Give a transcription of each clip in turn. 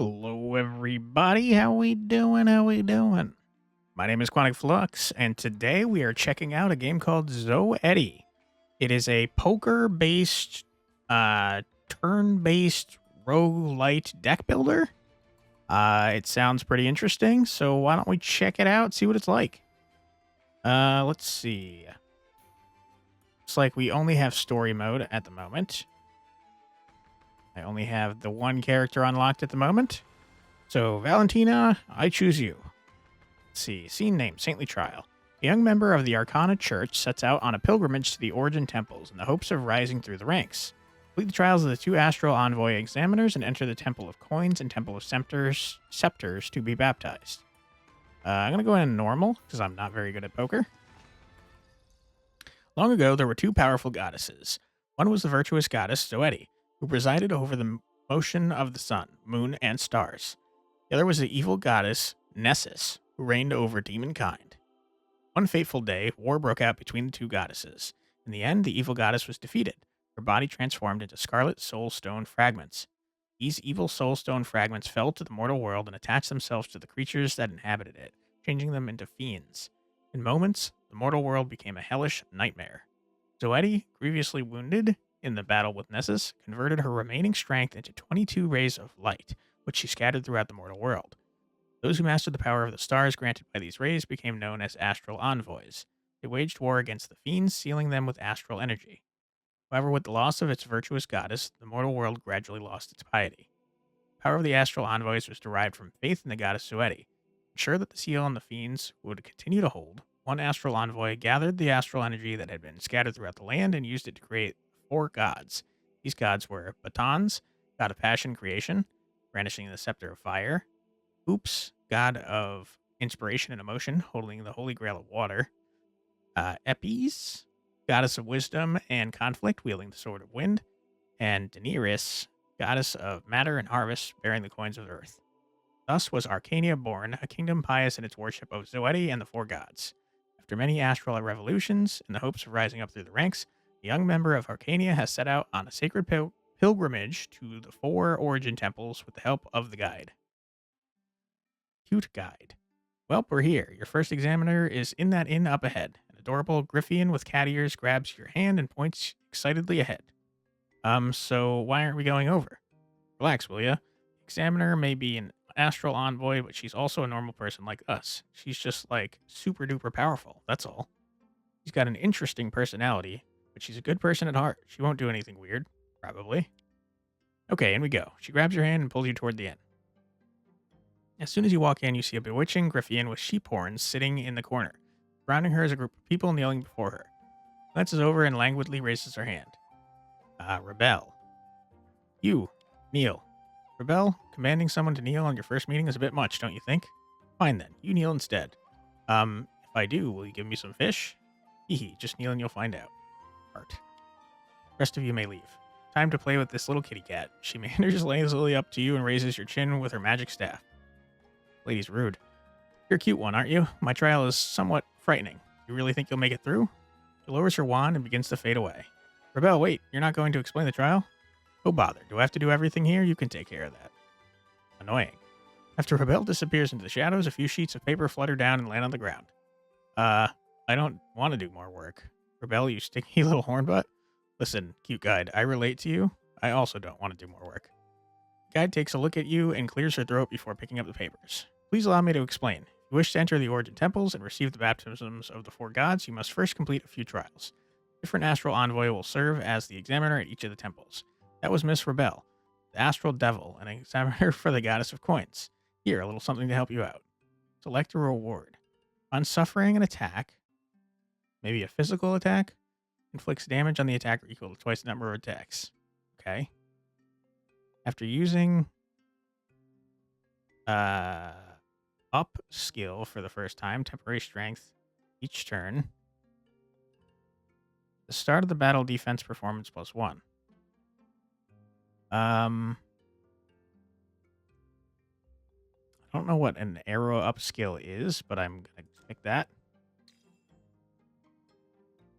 Hello, everybody. How we doing? How we doing? My name is Quantic Flux, and today we are checking out a game called Zoeti. It is a poker-based, turn-based roguelite deck builder. It sounds pretty interesting, so why don't we check it out, see what it's like? Let's see. Looks like we only have story mode at the moment. I only have the one character unlocked at the moment. So, Valentina, I choose you. Let's see. Scene name, Saintly Trial. A young member of the Arcana Church sets out on a pilgrimage to the Origin Temples in the hopes of rising through the ranks. Complete the trials of the two Astral Envoy Examiners and enter the Temple of Coins and Temple of Scepters to be baptized. I'm going to go in normal, because I'm not very good at poker. Long ago, there were two powerful goddesses. One was the virtuous goddess Zoeti, who presided over the motion of the sun, moon, and stars. The other was the evil goddess Nessus, who reigned over demonkind. One fateful day, war broke out between the two goddesses. In the end, the evil goddess was defeated, her body transformed into scarlet soulstone fragments. These evil soulstone fragments fell to the mortal world and attached themselves to the creatures that inhabited it, changing them into fiends. In moments, the mortal world became a hellish nightmare. Zoeti, grievously wounded in the battle with Nessus, converted her remaining strength into 22 rays of light, which she scattered throughout the mortal world. Those who mastered the power of the stars granted by these rays became known as astral envoys. They waged war against the fiends, sealing them with astral energy. However, with the loss of its virtuous goddess, the mortal world gradually lost its piety. The power of the astral envoys was derived from faith in the goddess Zoeti. Sure that the seal on the fiends would continue to hold, one astral envoy gathered the astral energy that had been scattered throughout the land and used it to create four gods. These gods were Batons, god of passion creation, brandishing the scepter of fire; Oops, god of inspiration and emotion, holding the holy grail of water; Epes, goddess of wisdom and conflict, wielding the sword of wind; and Daenerys, goddess of matter and harvest, bearing the coins of earth. Thus was Arcania born, a kingdom pious in its worship of Zoeti and the four gods. After many astral revolutions, in the hopes of rising up through the ranks, the young member of Arcania has set out on a sacred pilgrimage to the four origin temples with the help of the guide. Cute guide. Well, we're here. Your first examiner is in that inn up ahead. An adorable Griffian with cat ears grabs your hand and points excitedly ahead. So why aren't we going over? Relax, will ya? Examiner may be an astral envoy, but she's also a normal person like us. She's just like super duper powerful. That's all. She's got an interesting personality, but she's a good person at heart. She won't do anything weird, probably. Okay, in we go. She grabs your hand and pulls you toward the inn. As soon as you walk in, you see a bewitching Griffian with sheep horns sitting in the corner. Surrounding her is a group of people kneeling before her. Glances over and languidly raises her hand. Rebel. You, kneel. Rebel, commanding someone to kneel on your first meeting is a bit much, don't you think? Fine then, you kneel instead. If I do, will you give me some fish? Hee, just kneel and you'll find out. Art. Rest of you may leave. Time to play with this little kitty cat. She meanders lazily up to you and raises your chin with her magic staff. Lady's rude. You're a cute one, aren't you? My trial is somewhat frightening. You really think you'll make it through? She lowers her wand and begins to fade away. Rebel, wait, you're not going to explain the trial? Oh bother, do I have to do everything here? You can take care of that. Annoying. After Rebel disappears into the shadows, a few sheets of paper flutter down and land on the ground. I don't want to do more work. Rebel, you sticky little hornbutt. Listen, cute guide, I relate to you. I also don't want to do more work. Guide takes a look at you and clears her throat before picking up the papers. Please allow me to explain. If you wish to enter the Origin Temples and receive the baptisms of the four gods, you must first complete a few trials. Different astral envoy will serve as the examiner at each of the temples. That was Miss Rebel, the astral devil, an examiner for the goddess of coins. Here, a little something to help you out. Select a reward. On suffering an attack, maybe a physical attack, inflicts damage on the attacker equal to twice the number of attacks. Okay. After using up skill for the first time, temporary strength each turn. The start of the battle, defense performance +1. I don't know what an arrow up skill is, but I'm gonna pick that.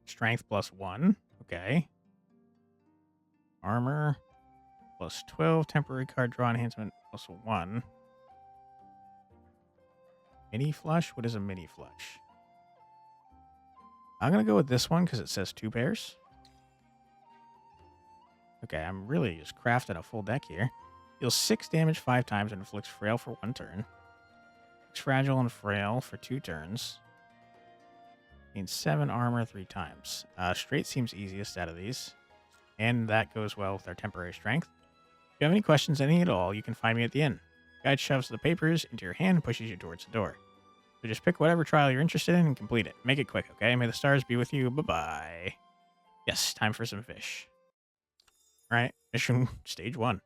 Strength +1. Okay. Armor +12. Temporary card draw enhancement plus 1. Mini flush? What is a mini flush? I'm going to go with this one because it says 2 pairs. Okay, I'm really just crafting a full deck here. Deals 6 damage 5 times and inflicts frail for 1 turn. It's fragile and frail for 2 turns. Gains 7 armor 3 times. Straight seems easiest out of these. And that goes well with our temporary strength. If you have any questions, any at all, you can find me at the inn. The guide shoves the papers into your hand and pushes you towards the door. So just pick whatever trial you're interested in and complete it. Make it quick, okay? May the stars be with you. Bye-bye. Yes, time for some fish. All right, mission stage 1.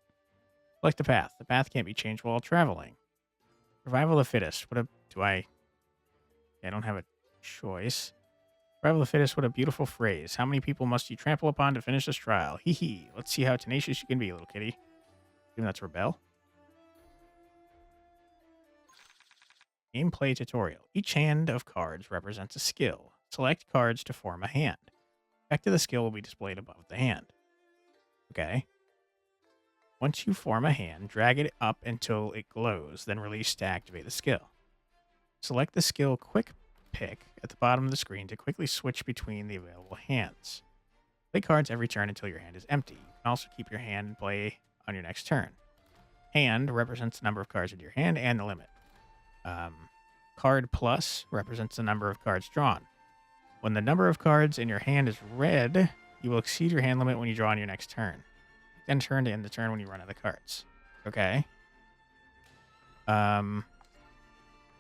Select the path. The path can't be changed while traveling. Survival of the fittest. I don't have a choice. Survival of the fittest, what a beautiful phrase. How many people must you trample upon to finish this trial? Hee hee. Let's see how tenacious you can be, little kitty. Assume that's Rebel. Gameplay tutorial. Each hand of cards represents a skill. Select cards to form a hand. Effect of the skill will be displayed above the hand. Okay. Once you form a hand, drag it up until it glows, then release to activate the skill. Select the skill Quick Pick at the bottom of the screen to quickly switch between the available hands. Play cards every turn until your hand is empty. You can also keep your hand in play on your next turn. Hand represents the number of cards in your hand and the limit. Card plus represents the number of cards drawn. When the number of cards in your hand is red, you will exceed your hand limit when you draw on your next turn. Then turn to end the turn when you run out of cards. Okay. I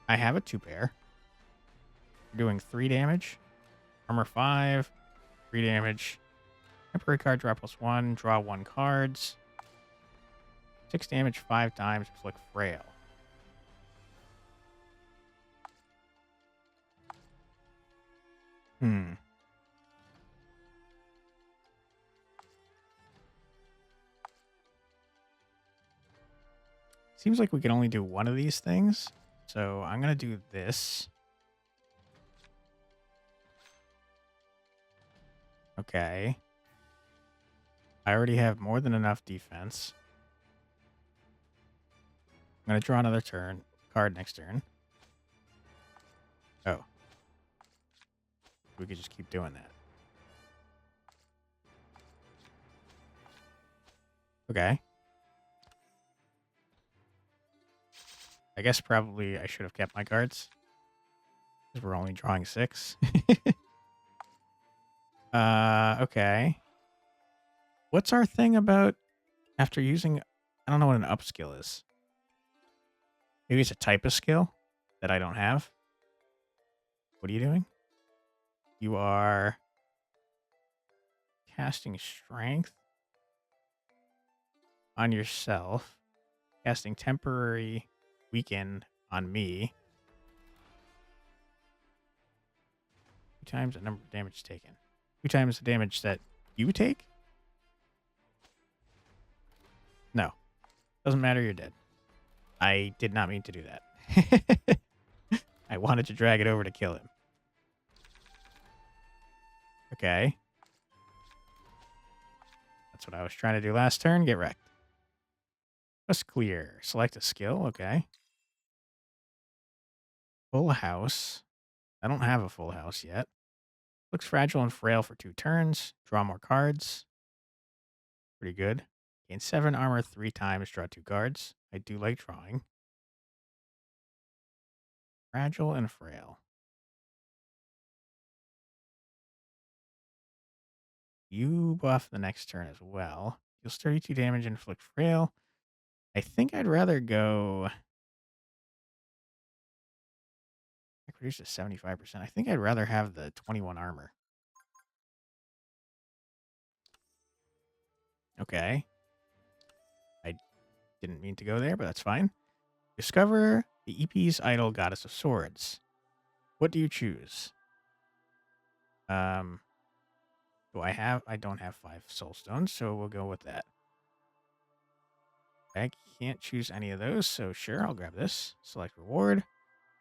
have a 2 pair. We're doing 3 damage. Armor 5. 3 damage. Temporary card draw plus 1. Draw 1 cards. 6 damage 5 times. Inflict frail. Seems like we can only do one of these things. So I'm going to do this. Okay. I already have more than enough defense. I'm going to draw another card next turn. Oh. We could just keep doing that. Okay. I guess probably I should have kept my cards. Because we're only drawing 6. Okay. What's our thing about after using... I don't know what an up skill is. Maybe it's a type of skill that I don't have. What are you doing? You are casting strength on yourself. Casting temporary weaken on me. 2 times the number of damage taken. 2 times the damage that you take? No. Doesn't matter, you're dead. I did not mean to do that. I wanted to drag it over to kill him. Okay. That's what I was trying to do last turn. Get wrecked. Quest clear. Select a skill. Okay. Full house. I don't have a full house yet. Looks fragile and frail for 2 turns. Draw more cards. Pretty good. Gain 7 armor 3 times. Draw 2 cards. I do like drawing. Fragile and frail. You buff the next turn as well. Deals 32 damage and inflict frail. I think I'd rather go... I reduced to 75%. I think I'd rather have the 21 armor. Okay. I didn't mean to go there, but that's fine. Discover the EP's idol, Goddess of Swords. What do you choose? Do I have... I don't have 5 soul stones, so we'll go with that. I can't choose any of those, so sure, I'll grab this. Select reward.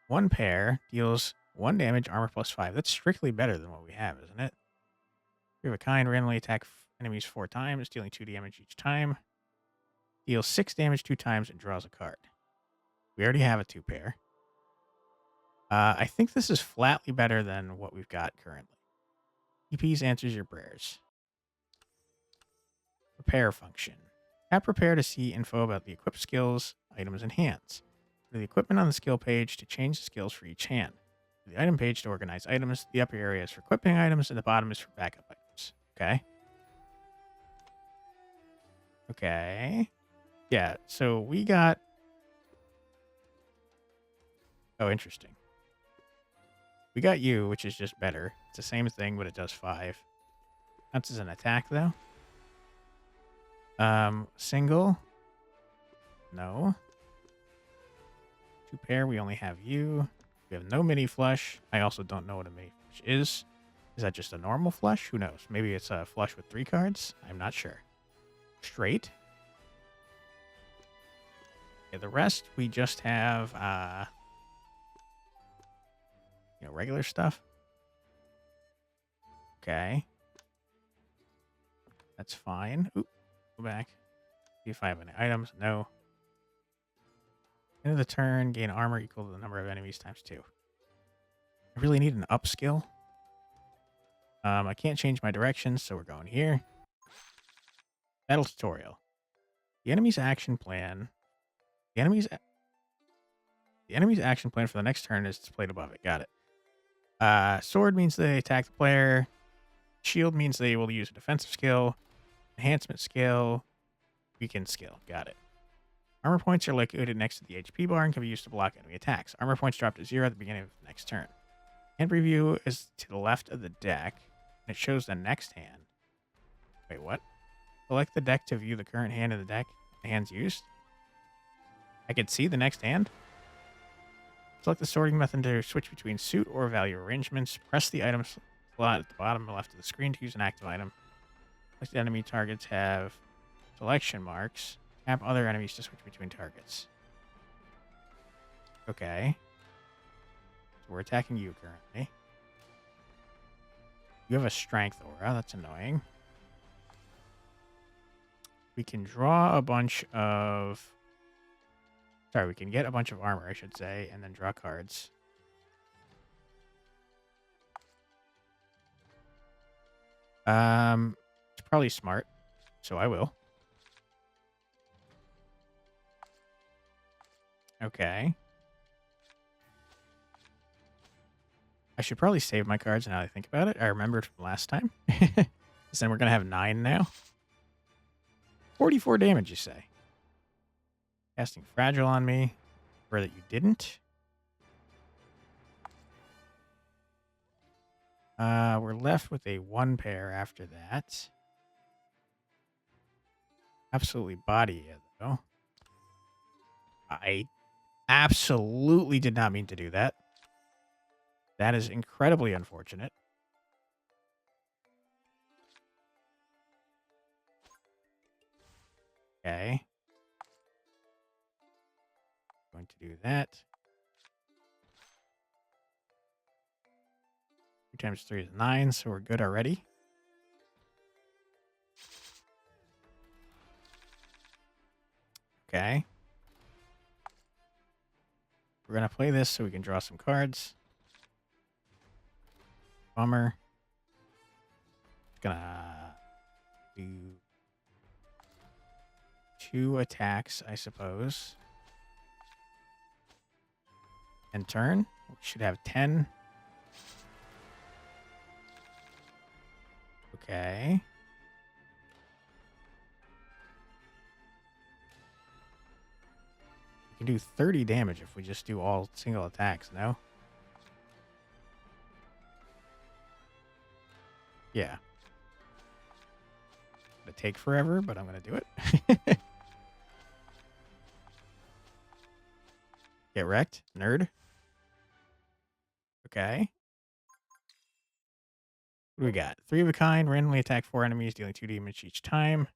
1 pair deals 1 damage, armor plus 5. That's strictly better than what we have, isn't it? We have a kind, randomly attack enemies 4 times, dealing 2 damage each time. Deals 6 damage 2 times and draws a card. We already have a 2-pair. I think this is flatly better than what we've got currently. EPs answers your prayers. Prepare function. Tap prepare to see info about the equipped skills, items, and hands. Go to the equipment on the skill page to change the skills for each hand. To the item page to organize items. The upper area is for equipping items, and the bottom is for backup items. Okay. Okay. Yeah, so we got... Oh, interesting. We got you, which is just better. It's the same thing, but it does 5. Counts as an attack, though. Single. No. 2-pair, we only have you. We have no mini flush. I also don't know what a mini flush is. Is that just a normal flush? Who knows? Maybe it's a flush with 3 cards? I'm not sure. Straight. Okay, the rest, we just have, regular stuff. Okay. That's fine. Oop. Go back. See if I have any items. No. End of the turn, gain armor equal to the number of enemies times 2. I really need an up skill. I can't change my directions, so we're going here. Battle tutorial. The enemy's action plan. The enemy's action plan for the next turn is displayed above it. Got it. Sword means they attack the player. Shield means they will use a defensive skill. Enhancement skill. Weaken skill. Got it. Armor points are located next to the HP bar and can be used to block enemy attacks. Armor points drop to 0 at the beginning of the next turn. Hand preview is to the left of the deck, and it shows the next hand. Wait, what? Select the deck to view the current hand in the deck. The hands used. I can see the next hand. Select the sorting method to switch between suit or value arrangements. Press the item slot at the bottom left of the screen to use an active item. Select enemy targets have selection marks. Tap other enemies to switch between targets. Okay. So we're attacking you currently. You have a strength aura. That's annoying. We can draw a bunch of... Sorry, we can get a bunch of armor, I should say, and then draw cards. It's probably smart, so I will. Okay. I should probably save my cards now that I think about it. I remembered from last time. So then we're going to have 9 now. 44 damage, you say? Casting Fragile on me. Or that you didn't. We're left with a 1-pair after that. Absolutely body it, though. I absolutely did not mean to do that. That is incredibly unfortunate. Okay. Going to do that. 2 times 3 is 9, so we're good already. Okay. We're going to play this so we can draw some cards. Bummer. Gonna do 2 attacks, I suppose. And turn. We should have 10. Okay. We can do 30 damage if we just do all single attacks, no? Yeah. It'll take forever, but I'm going to do it. Get wrecked, nerd. Okay. What do we got? 3 of a kind, randomly attack 4 enemies, dealing 2 damage each time.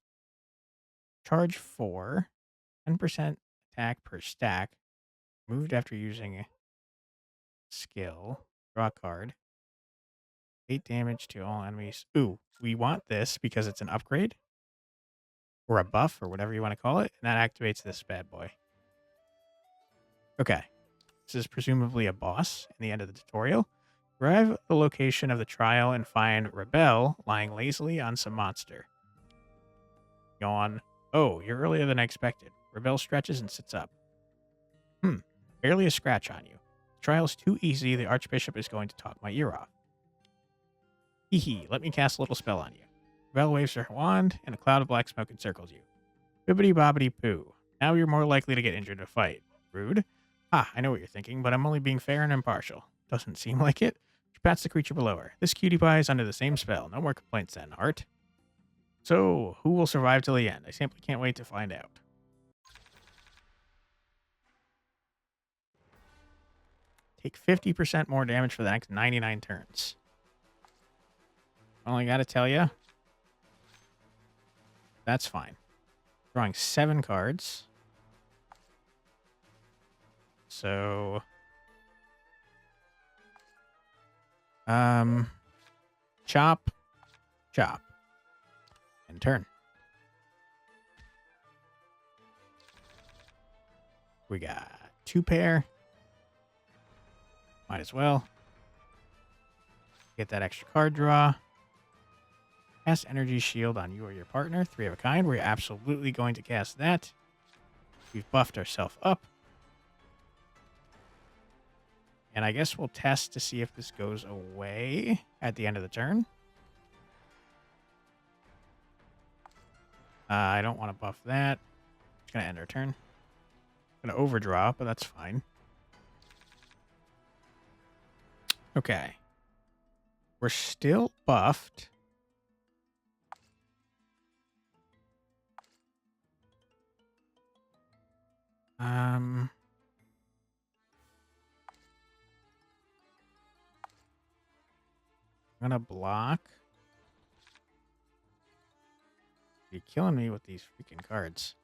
Charge 4. 10% attack per stack. Moved after using a skill. Draw a card. 8 damage to all enemies. Ooh, we want this because it's an upgrade. or a buff or whatever you want to call it, and that activates this bad boy. Okay. This is presumably a boss in the end of the tutorial. Arrive at the location of the trial and find Rebel lying lazily on some monster. Yawn. Oh, you're earlier than I expected. Rebel stretches and sits up. Barely a scratch on you. The trial's too easy. The Archbishop is going to talk my ear off. Hee hee, let me cast a little spell on you. Rebel waves her wand, and a cloud of black smoke encircles you. Bibbidi bobbidi poo. Now you're more likely to get injured in a fight. Rude. Ah, I know what you're thinking, but I'm only being fair and impartial. Doesn't seem like it. She pats the creature below her. This cutie pie is under the same spell. No more complaints then, Heart. So, who will survive till the end? I simply can't wait to find out. Take 50% more damage for the next 99 turns. Well, I gotta tell you, that's fine. Drawing 7 cards. So, chop, chop, and turn. We got 2 pair. Might as well. Get that extra card draw. Cast Energy Shield on you or your partner. 3 of a kind. We're absolutely going to cast that. We've buffed ourselves up. And I guess we'll test to see if this goes away at the end of the turn. I don't want to buff that. It's going to end our turn. Going to overdraw, but that's fine. Okay. We're still buffed. I'm gonna block. You're killing me with these freaking cards.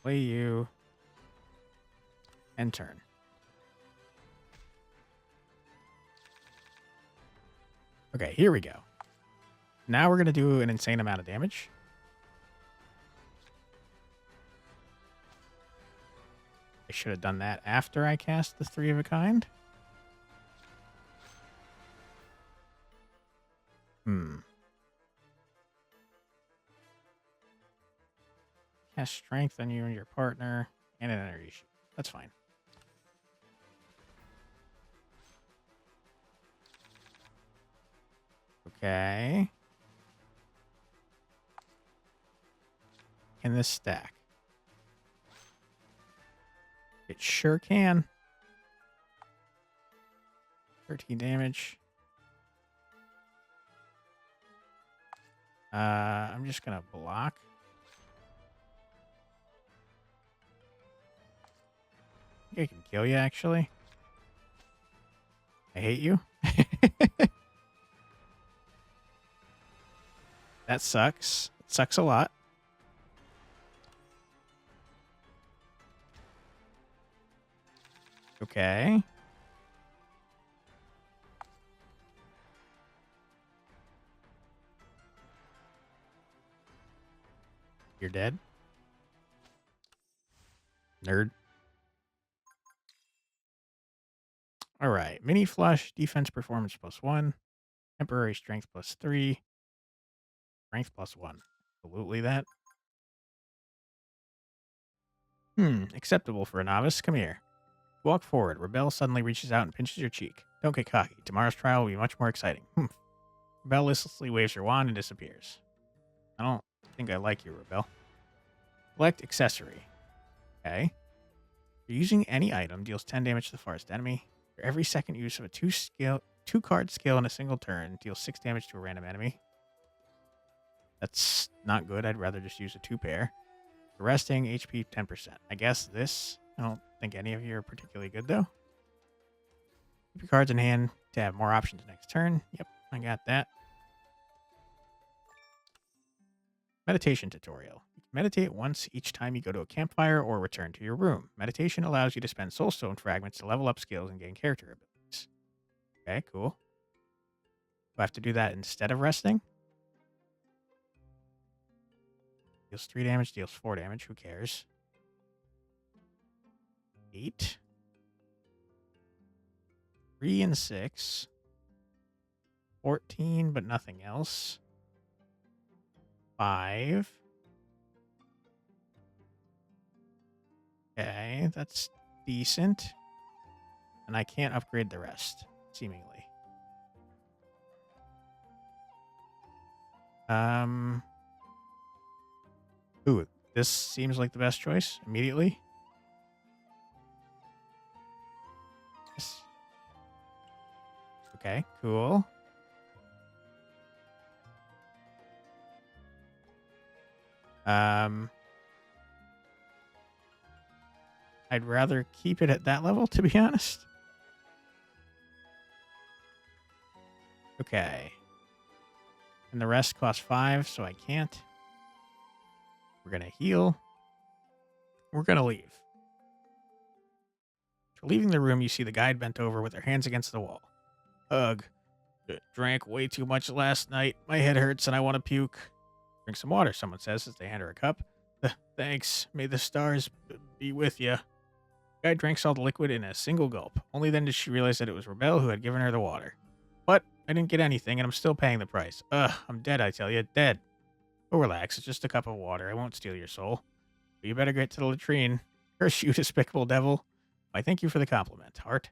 Play you. End turn. Okay, here we go. Now we're gonna do an insane amount of damage. I should have done that after I cast the 3 of a kind. Cast strength on you and your partner, and an energy shield. That's fine. Okay. Can this stack? It sure can. 13 damage. I'm just gonna block. I think I can kill you, actually. I hate you. That sucks. It sucks a lot. Okay. You're dead. Nerd. All right. Mini flush, defense performance +1, temporary strength +3, strength +1. Absolutely that. Acceptable for a novice. Come here. Walk forward. Rebel suddenly reaches out and pinches your cheek. Don't get cocky. Tomorrow's trial will be much more exciting. Rebel listlessly waves her wand and disappears. I don't think I like you, Rebel. Select accessory. Okay. Using any item deals 10 damage to the farthest enemy. For every second use of a 2-card skill in a single turn, deals 6 damage to a random enemy. That's not good. I'd rather just use a 2-pair. Resting, HP 10%. I guess this, I don't think any of you are particularly good, though. Keep your cards in hand to have more options next turn. Yep, I got that. Meditation tutorial. You can meditate once each time you go to a campfire or return to your room. Meditation allows you to spend soulstone fragments to level up skills and gain character abilities. Okay, cool. Do I have to do that instead of resting? Deals 3 damage, deals 4 damage. Who cares? 8. 3 and 6. 14, but nothing else. 5. Okay, that's decent. And I can't upgrade the rest, seemingly. Ooh, this seems like the best choice immediately. Yes. Okay, cool. I'd rather keep it at that level, to be honest. Okay. And the rest costs 5, so I can't. We're going to heal. We're going to leave. After leaving the room, you see the guide bent over with her hands against the wall. Ugh. Drank way too much last night. My head hurts and I want to puke. Drink some water, someone says as they hand her a cup. Thanks. May the stars be with you. The guide drank all the liquid in a single gulp. Only then did she realize that it was Rebel who had given her the water. But I didn't get anything, and I'm still paying the price. I'm dead, I tell you. Dead. Oh, relax. It's just a cup of water. I won't steal your soul. But you better get to the latrine. Curse you, despicable devil. I thank you for the compliment, Heart.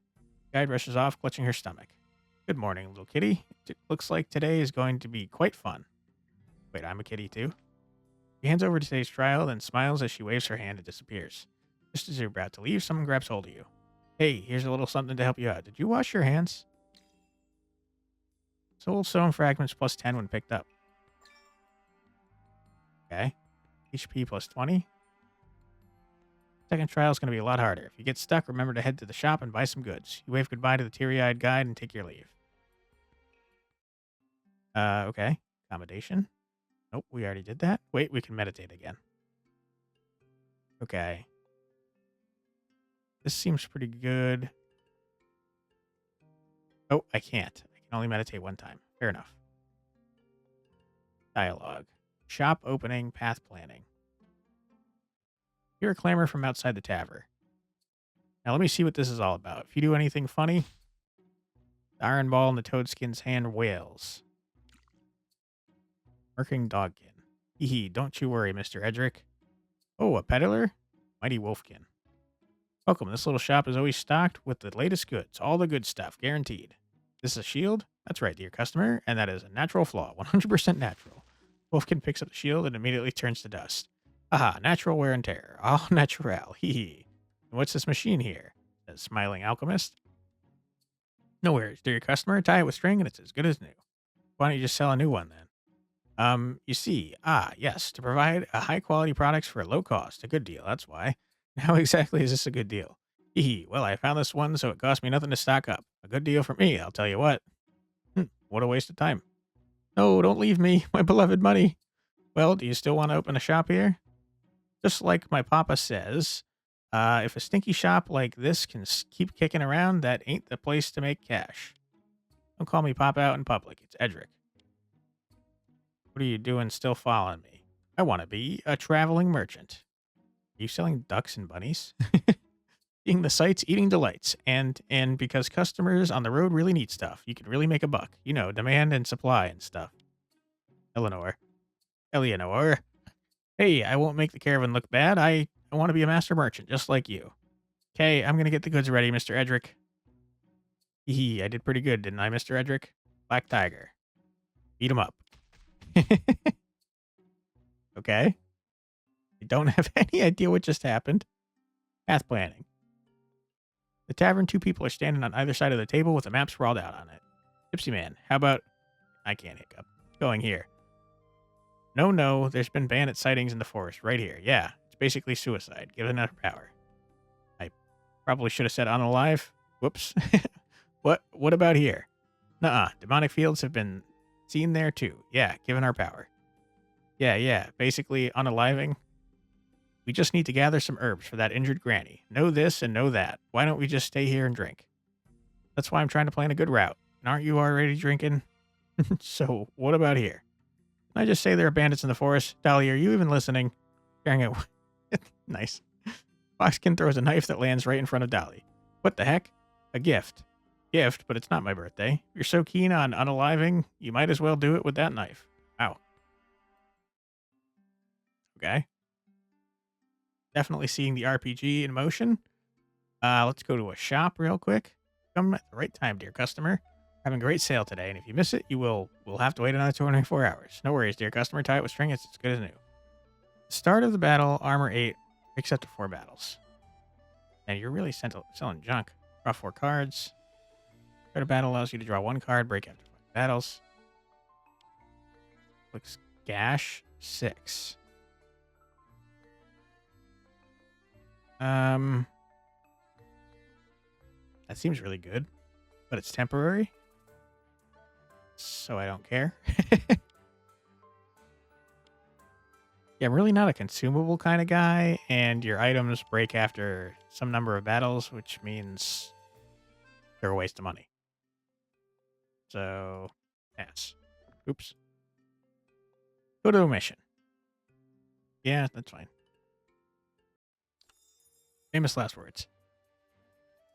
The guide rushes off, clutching her stomach. Good morning, little kitty. It looks like today is going to be quite fun. Wait, I'm a kitty, too? She hands over today's trial, then smiles as she waves her hand and disappears. Just as you're about to leave, someone grabs hold of you. Hey, here's a little something to help you out. Did you wash your hands? Soul stone fragments plus 10 when picked up. Okay. HP plus 20. Second trial is going to be a lot harder. If you get stuck, remember to head to the shop and buy some goods. You wave goodbye to the teary-eyed guide and take your leave. Okay. Accommodation. Nope, we already did that. Wait, we can meditate again. Okay. This seems pretty good. Oh, I can't. I can only meditate one time. Fair enough. Dialogue. Shop opening, path planning. Hear a clamor from outside the tavern. Now let me see what this is all about. If you do anything funny, the iron ball in the toadskin's hand wails. Working dogkin. Hee hee, don't you worry, Mr. Edric. Oh, a peddler? Mighty wolfkin. Welcome. This little shop is always stocked with the latest goods. All the good stuff, guaranteed. This is a shield? That's right, dear customer. And that is a natural flaw. 100% natural. Wolfkin picks up the shield and immediately turns to dust. Aha, natural wear and tear. All natural. Hee hee. And what's this machine here? Says smiling alchemist. No worries, dear customer. Tie it with string and it's as good as new. Why don't you just sell a new one then? You see, yes, to provide a high quality products for a low cost. A good deal, that's why. How exactly is this a good deal? Hee well, I found this one, so it cost me nothing to stock up. A good deal for me, I'll tell you what. What a waste of time. No, don't leave me, my beloved money. Well, do you still want to open a shop here? Just like my papa says, if a stinky shop like this can keep kicking around, that ain't the place to make cash. Don't call me papa out in public. It's Edric. What are you doing still following me? I want to be a traveling merchant. Are you selling ducks and bunnies? Seeing the sights, eating delights, and because customers on the road really need stuff, you can really make a buck. You know, demand and supply and stuff. Eleanor. Hey, I won't make the caravan look bad. I want to be a master merchant, just like you. Okay, I'm going to get the goods ready, Mr. Edric. Hee I did pretty good, didn't I, Mr. Edric? Black Tiger. Beat him up. Okay. I don't have any idea what just happened. Path planning. The tavern, 2 people are standing on either side of the table with a map sprawled out on it. Gypsy man, how about... I can't hiccup. Going here. No, there's been bandit sightings in the forest right here. Yeah, it's basically suicide, given her power. I probably should have said unalive. Whoops. What about here? Nuh-uh, demonic fields have been seen there too. Yeah, given our power. Yeah, basically unaliving. We just need to gather some herbs for that injured granny. Know this and know that. Why don't we just stay here and drink? That's why I'm trying to plan a good route. And aren't you already drinking? So, what about here? I just say there are bandits in the forest. Dolly, are you even listening? Staring at nice. Foxkin throws a knife that lands right in front of Dolly. What the heck? A gift. Gift, but it's not my birthday. If you're so keen on unaliving, you might as well do it with that knife. Wow. Okay. Definitely seeing the RPG in motion. Let's go to a shop real quick. Come at the right time, dear customer. Having a great sale today, and if you miss it, we'll have to wait another 24 hours. No worries, dear customer. Tie it with string. It's as good as new. Start of the battle, armor 8, picks up to 4 battles. And you're really selling junk. Draw 4 cards. Start a battle allows you to draw 1 card, break after 5 battles. Looks gash 6. That seems really good, but it's temporary. So I don't care. Yeah, I'm really not a consumable kind of guy, and your items break after some number of battles, which means they're a waste of money. So, pass. Oops. Go to a mission. Yeah, that's fine. Famous last words.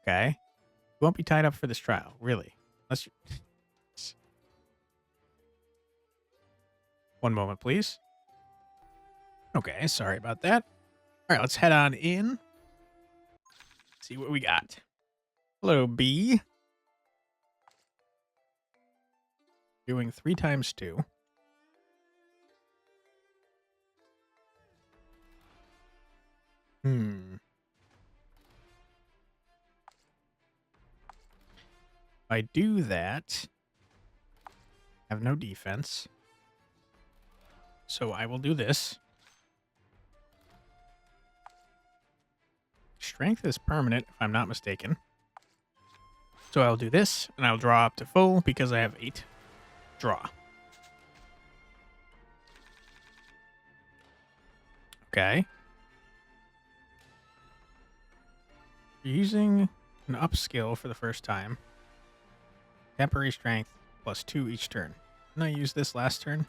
Okay. You won't be tied up for this trial, really. Unless you... One moment, please. Okay, sorry about that. All right, let's head on in. See what we got. Hello, B. Doing 3 times 2. If I do that, I have no defense. So I will do this. Strength is permanent, if I'm not mistaken. So I'll do this, and I'll draw up to full because I have 8. Draw. Okay. You're using an upskill for the first time. Temporary strength plus 2 each turn. Didn't I use this last turn?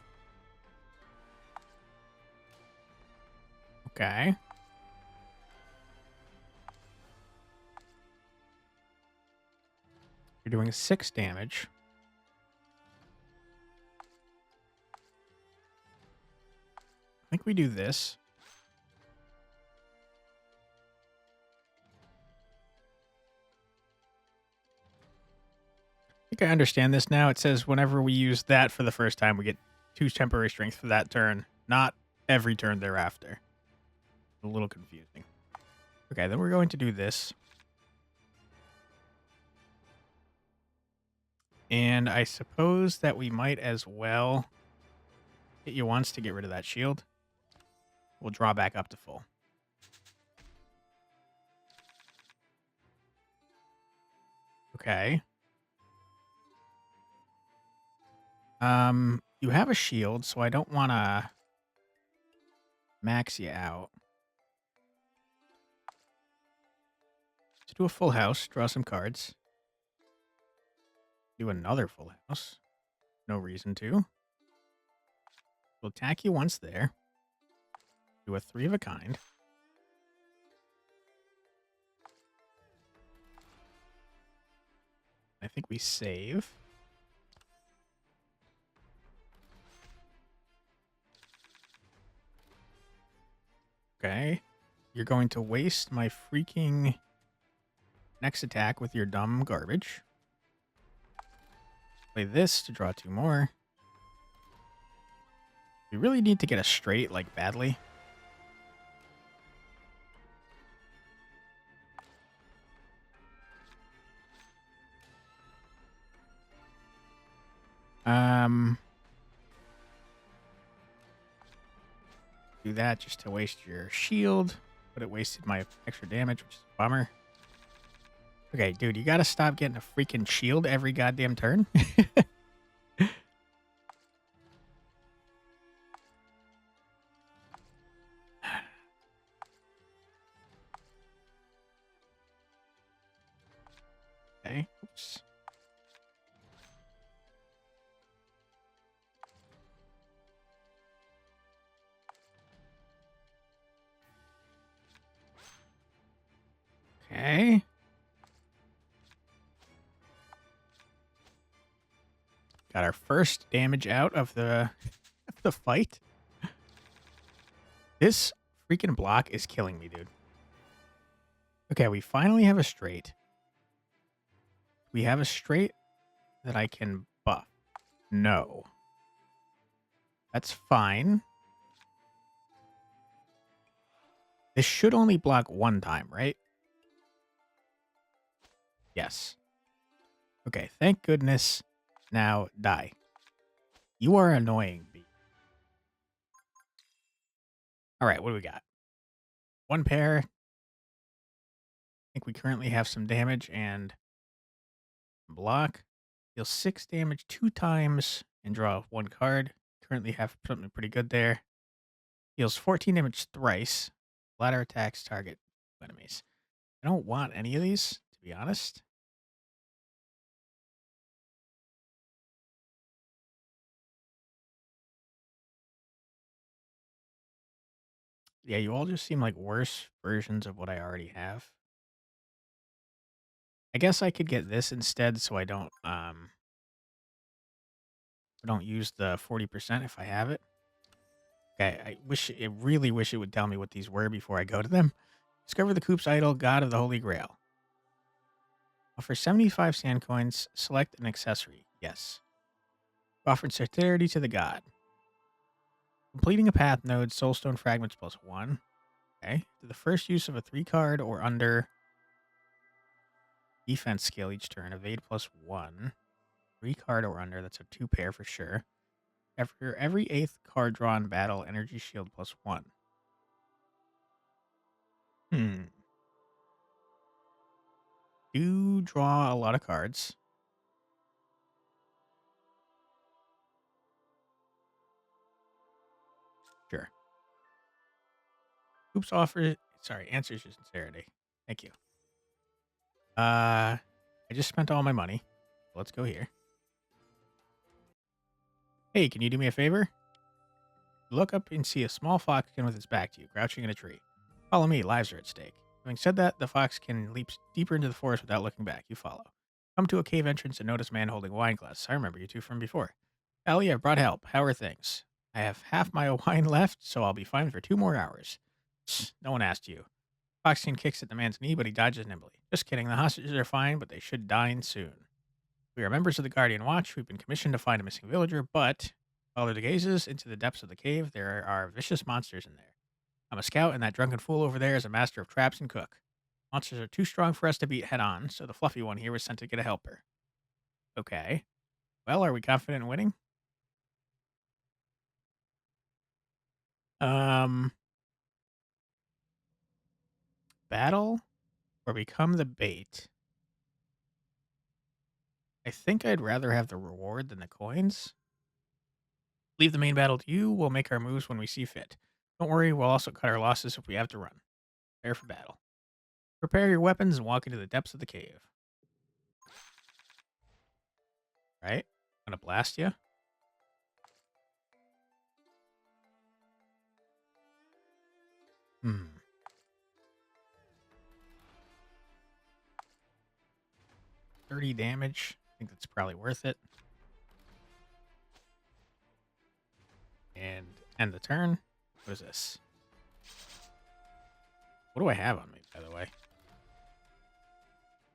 Okay. You're doing 6 damage. I think we do this. I think I understand this now. It says whenever we use that for the first time, we get 2 temporary strength for that turn, not every turn thereafter. A little confusing. Okay, then we're going to do this. And I suppose that we might as well hit you once to get rid of that shield. We'll draw back up to full. Okay. You have a shield, so I don't want to max you out. Let's do a full house, draw some cards. Do another full house. No reason to. We'll attack you once there. Do a 3 of a kind. I think we save. Okay. You're going to waste my freaking next attack with your dumb garbage. Play this to draw 2 more. We really need to get a straight, like, badly. Do that just to waste your shield, but it wasted my extra damage, which is a bummer. Okay, dude, you gotta stop getting a freaking shield every goddamn turn. Okay, oops. Okay. Got our first damage out of the of the fight. This freaking block is killing me, dude. Okay, we finally have a straight. We have a straight that I can buff. No. That's fine. This should only block one time, right? Yes. Okay, thank goodness. Now die. You are annoying, B. All right, what do we got? One pair. I think we currently have some damage and block. Deal 6 damage 2 times and draw 1 card. Currently have something pretty good there. Deals 14 damage thrice. Ladder attacks target enemies. I don't want any of these, to be honest. Yeah, you all just seem like worse versions of what I already have. I guess I could get this instead so I don't use the 40% if I have it. Okay, I really wish it would tell me what these were before I go to them. Discover the Coop's idol, god of the Holy Grail. Offer 75 sand coins. Select an accessory. Yes. Offer celerity to the god. Completing a path node, soulstone fragments +1. Okay. To the first use of a 3 card or under defense skill each turn, evade +1. 3 card or under, that's a 2 pair for sure. After every 8th card drawn battle, energy shield +1. Do draw a lot of cards. Sure. Oops, answers your sincerity. Thank you. I just spent all my money. Let's go here. Hey, can you do me a favor? Look up and see a small foxkin with its back to you, crouching in a tree. Follow me, lives are at stake. Having said that, the foxkin leaps deeper into the forest without looking back. You follow. Come to a cave entrance and notice a man holding a wine glass. I remember you two from before. Ellie, I've brought help. How are things? I have half my wine left, so I'll be fine for 2 more hours. No one asked you. Foxkin kicks at the man's knee, but he dodges nimbly. Just kidding. The hostages are fine, but they should dine soon. We are members of the Guardian Watch. We've been commissioned to find a missing villager, but follow the gazes into the depths of the cave. There are vicious monsters in there. I'm a scout, and that drunken fool over there is a master of traps and cook. Monsters are too strong for us to beat head on, so the fluffy one here was sent to get a helper. Okay. Well, are we confident in winning? Um, Battle or become the bait? I think I'd rather have the reward than the coins. Leave the main battle to you. We'll make our moves when we see fit. Don't worry, we'll also cut our losses if we have to run. Prepare for battle. Prepare your weapons and walk into the depths of the cave. Right? Gonna blast you. 30 damage. I think that's probably worth it. And end the turn. What is this? What do I have on me, by the way?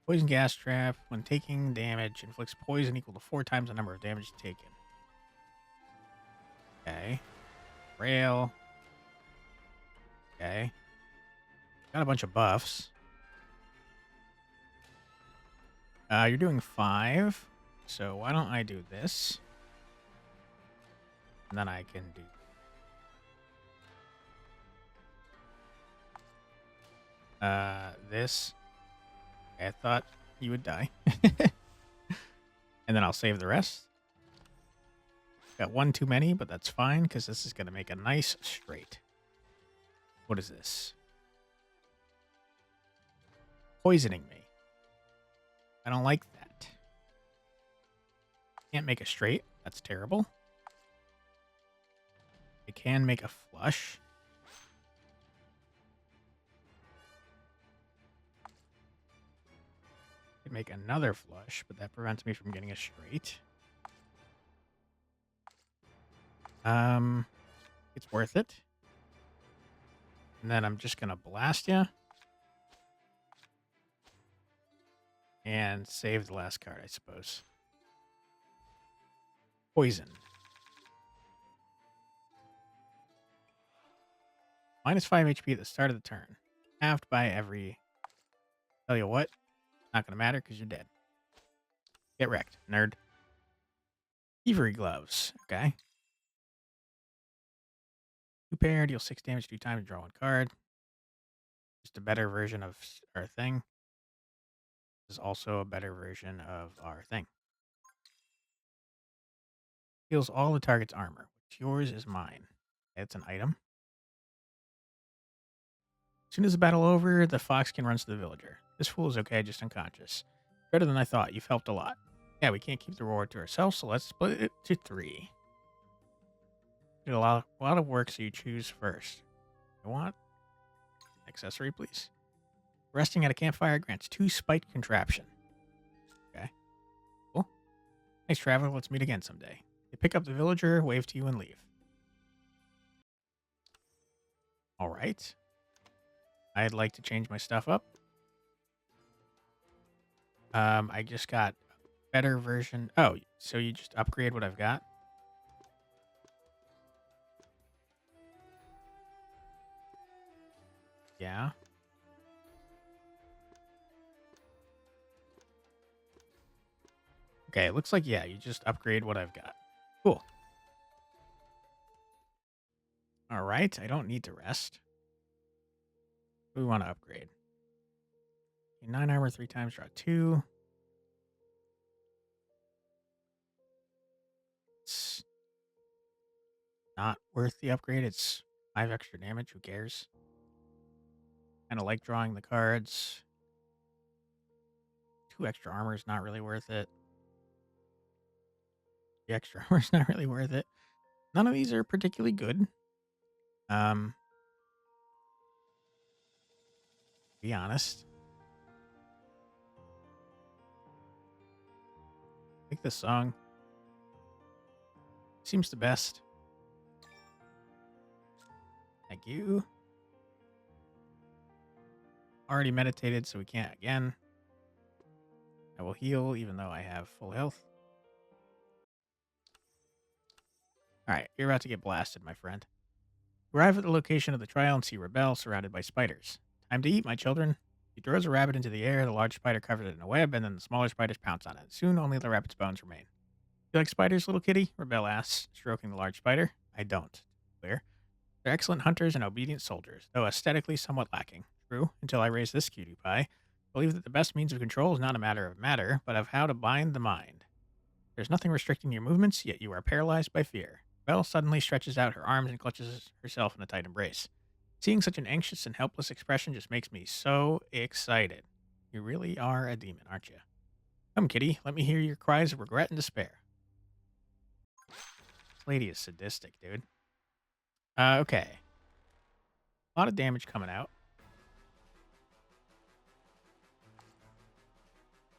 Poison gas trap. When taking damage, inflicts poison equal to 4 times the number of damage taken. Okay. Rail. Okay. Got a bunch of buffs. You're doing 5. So why don't I do this? And then I can do this. I thought you would die. And then I'll save the rest. Got 1 too many, but that's fine because this is going to make a nice straight. What is this? Poisoning me. I don't like that. Can't make a straight. That's terrible. I can make a flush. could make another flush, but that prevents me from getting a straight. It's worth it. And then I'm just gonna blast you. And save the last card, I suppose. Poison. Minus 5 HP at the start of the turn. Halved by every... Tell you what, not gonna matter because you're dead. Get wrecked, nerd. Thievery Gloves. Okay. 2 pair, deal 6 damage 2 times, draw 1 card. Just a better version of our thing. This is also a better version of our thing. Heals all the target's armor. What's yours is mine. It's an item. As soon as the battle over, the foxkin runs to the villager. This fool is okay, just unconscious. Better than I thought. You've helped a lot. Yeah, we can't keep the reward to ourselves, so let's split it to 3. Do a lot of work, so you choose first. You want accessory, please? Resting at a campfire grants 2 spite contraption. Okay. Cool. Thanks, traveler. Let's meet again someday. They pick up the villager, wave to you, and leave. All right. I'd like to change my stuff up. I just got a better version. Oh, so you just upgrade what I've got? Yeah. Okay, it looks like, yeah, you just upgrade what I've got. Cool. All right, I don't need to rest. We want to upgrade. 9 armor 3 times, draw 2. It's not worth the upgrade. It's 5 extra damage. Who cares? Kind of like drawing the cards. 2 extra armor is not really worth it. The extra armor is not really worth it. None of these are particularly good. Be honest. I think this song seems the best. Thank you. Already meditated, so we can't again. I will heal, even though I have full health. Alright, you're about to get blasted, my friend. Arrive at the location of the trial and see Rebel surrounded by spiders. Time to eat, my children. He throws a rabbit into the air, the large spider covers it in a web, and then the smaller spiders pounce on it. Soon, only the rabbit's bones remain. You like spiders, little kitty? Rebel asks, stroking the large spider. I don't. Clear. They're excellent hunters and obedient soldiers, though aesthetically somewhat lacking. True, until I raise this cutie pie. Believe that the best means of control is not a matter of matter, but of how to bind the mind. There's nothing restricting your movements, yet you are paralyzed by fear. Belle suddenly stretches out her arms and clutches herself in a tight embrace. Seeing such an anxious and helpless expression just makes me so excited. You really are a demon, aren't you? Come, kitty, let me hear your cries of regret and despair. This lady is sadistic, dude. Okay. A lot of damage coming out.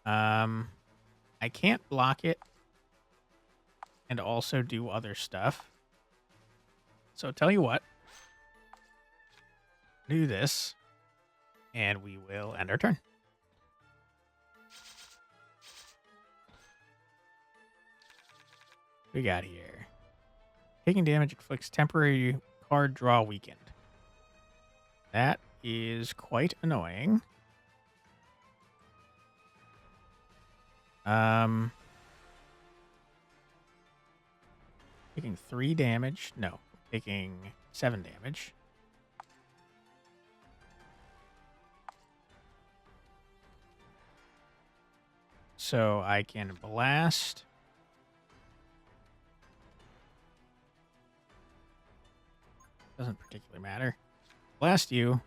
I can't block it and also do other stuff. So tell you what. Do this, and we will end our turn. We got here. Taking damage inflicts temporary card draw weakened. That is quite annoying. Taking 3 damage. No, taking 7 damage. So I can blast. Doesn't particularly matter. Blast you.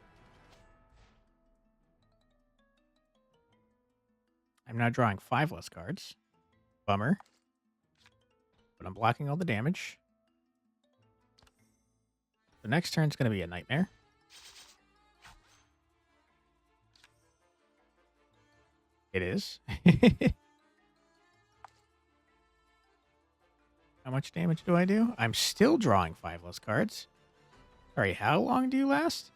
I'm now drawing 5 less cards. Bummer. But I'm blocking all the damage. The next turn's going to be a nightmare. It is. How much damage do I do? I'm still drawing 5 less cards. Sorry, how long do you last?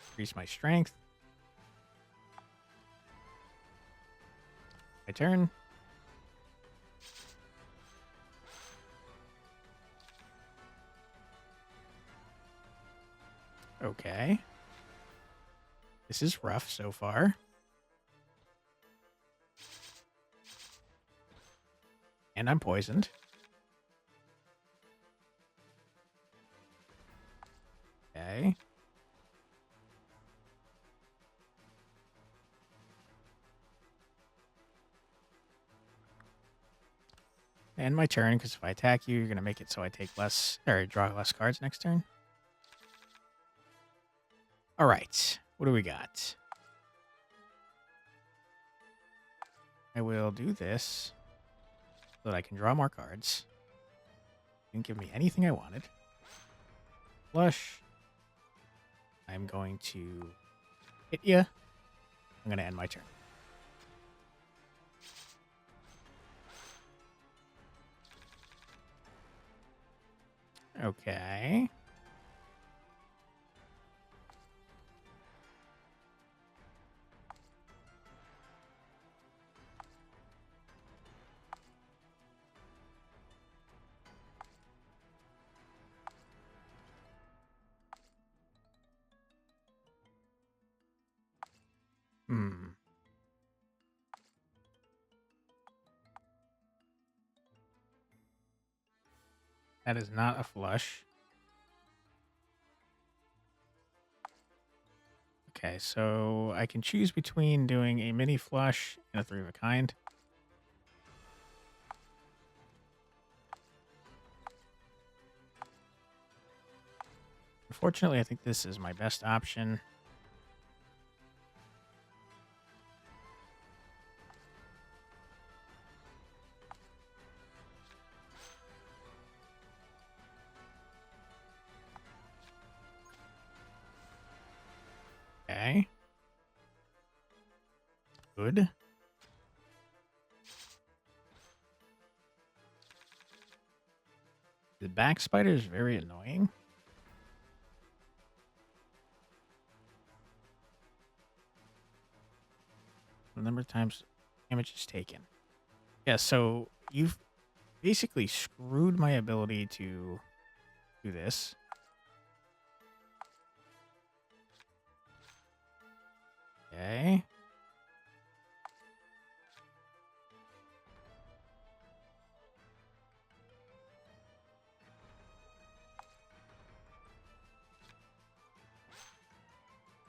Increase my strength. My turn. Okay. This is rough so far. And I'm poisoned. Okay. And my turn, because if I attack you, you're going to make it so I take less, or draw less cards next turn. All right. What do we got? I will do this so that I can draw more cards. Didn't give me anything I wanted. Flush. I'm going to hit you. I'm going to end my turn. Okay. Hmm. That is not a flush. Okay, so I can choose between doing a mini flush and a 3 of a kind. Unfortunately, I think this is my best option. Okay. Good. The back spider is very annoying. The number of times damage is taken. Yeah, so you've basically screwed my ability to do this. Okay.